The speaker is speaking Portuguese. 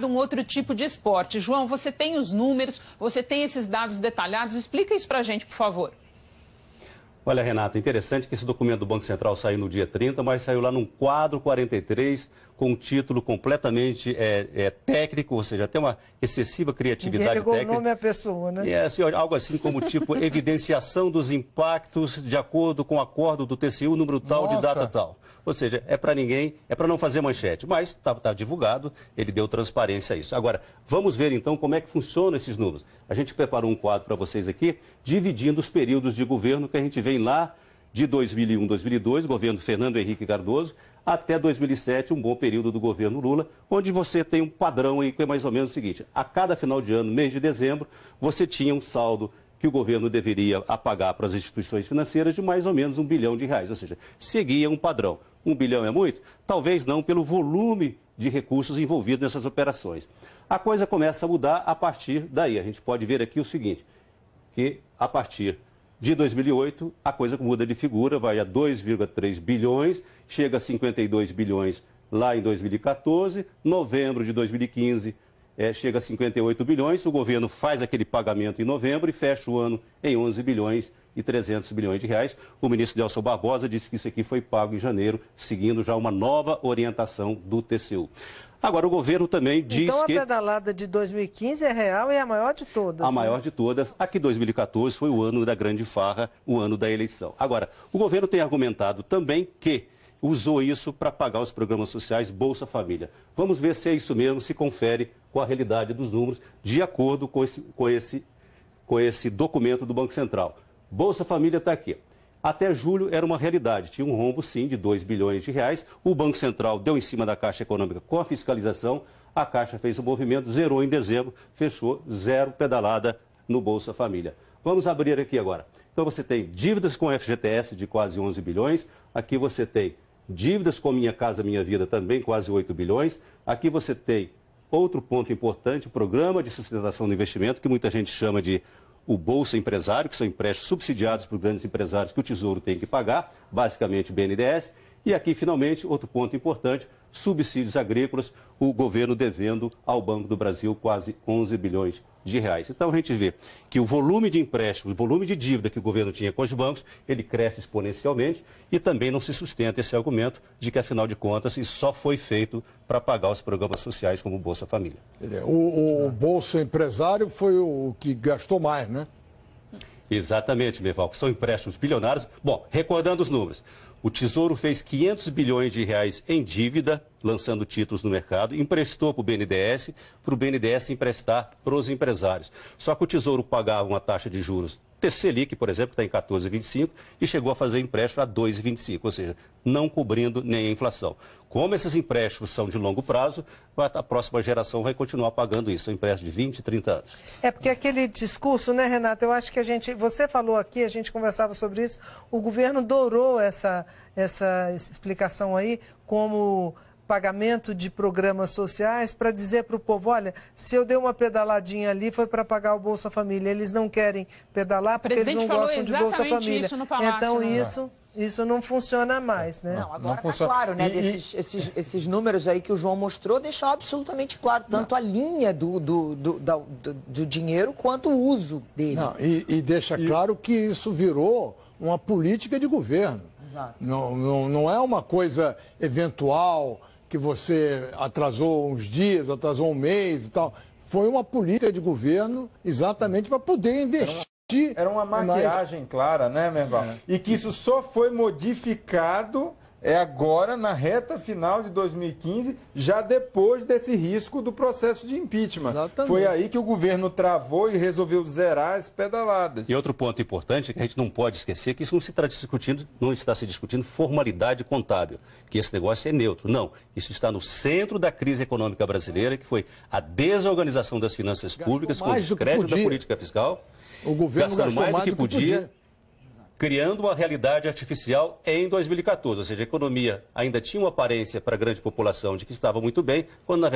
um outro tipo de esporte. João, você tem os números, você tem esses dados detalhados, explica isso para a gente, por favor. Olha, Renata, interessante que esse documento do Banco Central saiu no dia 30, mas saiu lá num quadro 43, com um título completamente técnico, ou seja, até uma excessiva criatividade técnica. Entregou o nome à pessoa, né? E assim, algo assim como tipo evidenciação dos impactos de acordo com o acordo do TCU, número tal de data tal. Ou seja, é para ninguém, é para não fazer manchete, mas está divulgado, ele deu transparência a isso. Agora, vamos ver então como é que funcionam esses números. A gente preparou um quadro para vocês aqui, dividindo os períodos de governo que a gente vem lá de 2001, 2002, governo Fernando Henrique Cardoso, até 2007, um bom período do governo Lula, onde você tem um padrão aí que é mais ou menos o seguinte: a cada final de ano, mês de dezembro, você tinha um saldo que o governo deveria apagar para as instituições financeiras de mais ou menos R$1 bilhão, ou seja, seguia um padrão. 1 bilhão é muito? Talvez não pelo volume de recursos envolvidos nessas operações. A coisa começa a mudar a partir daí. A gente pode ver aqui o seguinte, que a partir de 2008, a coisa muda de figura, vai a 2,3 bilhões, chega a 52 bilhões lá em 2014, novembro de 2015 chega a 58 bilhões, o governo faz aquele pagamento em novembro e fecha o ano em 11 bilhões e 300 bilhões de reais. O ministro Nelson Barbosa disse que isso aqui foi pago em janeiro, seguindo já uma nova orientação do TCU. Agora, o governo também diz que... Então, a pedalada de 2015 é real e é a maior de todas. A maior de todas. Aqui, 2014, foi o ano da grande farra, o ano da eleição. Agora, o governo tem argumentado também que usou isso para pagar os programas sociais Bolsa Família. Vamos ver se é isso mesmo, se confere com a realidade dos números, de acordo com esse documento do Banco Central. Bolsa Família está aqui. Até julho era uma realidade, tinha um rombo sim de 2 bilhões de reais, o Banco Central deu em cima da Caixa Econômica com a fiscalização, a Caixa fez o movimento, zerou em dezembro, fechou, zero pedalada no Bolsa Família. Vamos abrir aqui agora. Então você tem dívidas com FGTS de quase 11 bilhões, aqui você tem dívidas com Minha Casa Minha Vida também quase 8 bilhões, aqui você tem outro ponto importante, o Programa de Sustentação do Investimento, que muita gente chama de o Bolsa Empresário, que são empréstimos subsidiados por grandes empresários que o Tesouro tem que pagar, basicamente BNDES. E aqui, finalmente, outro ponto importante, subsídios agrícolas, o governo devendo ao Banco do Brasil quase 11 bilhões de reais. Então, a gente vê que o volume de empréstimos, o volume de dívida que o governo tinha com os bancos, ele cresce exponencialmente e também não se sustenta esse argumento de que, afinal de contas, isso só foi feito para pagar os programas sociais como o Bolsa Família. O Bolsa Empresário foi o que gastou mais, né? Exatamente, Meval, que são empréstimos bilionários. Bom, recordando os números, o Tesouro fez 500 bilhões de reais em dívida, lançando títulos no mercado, emprestou para o BNDES emprestar para os empresários. Só que o Tesouro pagava uma taxa de juros Selic, por exemplo, que está em 14,25, e chegou a fazer empréstimo a 2,25, ou seja, não cobrindo nem a inflação. Como esses empréstimos são de longo prazo, a próxima geração vai continuar pagando isso, um empréstimo de 20, 30 anos. É porque aquele discurso, né, Renata, eu acho que você falou aqui, a gente conversava sobre isso, o governo dourou essa explicação aí como pagamento de programas sociais para dizer para o povo, olha, se eu dei uma pedaladinha ali foi para pagar o Bolsa Família. Eles não querem pedalar porque eles não gostam de Bolsa Família. Isso no Palácio, então né? isso não funciona mais, né? Não, agora está claro, né? Esses números aí que o João mostrou deixam absolutamente claro, tanto a linha do dinheiro quanto o uso dele. Não, e deixa claro que isso virou uma política de governo. Exato. Não é uma coisa eventual que você atrasou uns dias, atrasou um mês e tal. Foi uma política de governo exatamente para poder investir. Era uma maquiagem clara, né, Merval? E que isso só foi modificado agora, na reta final de 2015, já depois desse risco do processo de impeachment. Exatamente. Foi aí que o governo travou e resolveu zerar as pedaladas. E outro ponto importante é que a gente não pode esquecer que isso não está se discutindo formalidade contábil, que esse negócio é neutro. Não, isso está no centro da crise econômica brasileira, que foi a desorganização das finanças públicas, com o descrédito da política fiscal. O governo gastou mais do que podia. Criando uma realidade artificial em 2014, ou seja, a economia ainda tinha uma aparência para a grande população de que estava muito bem, quando na verdade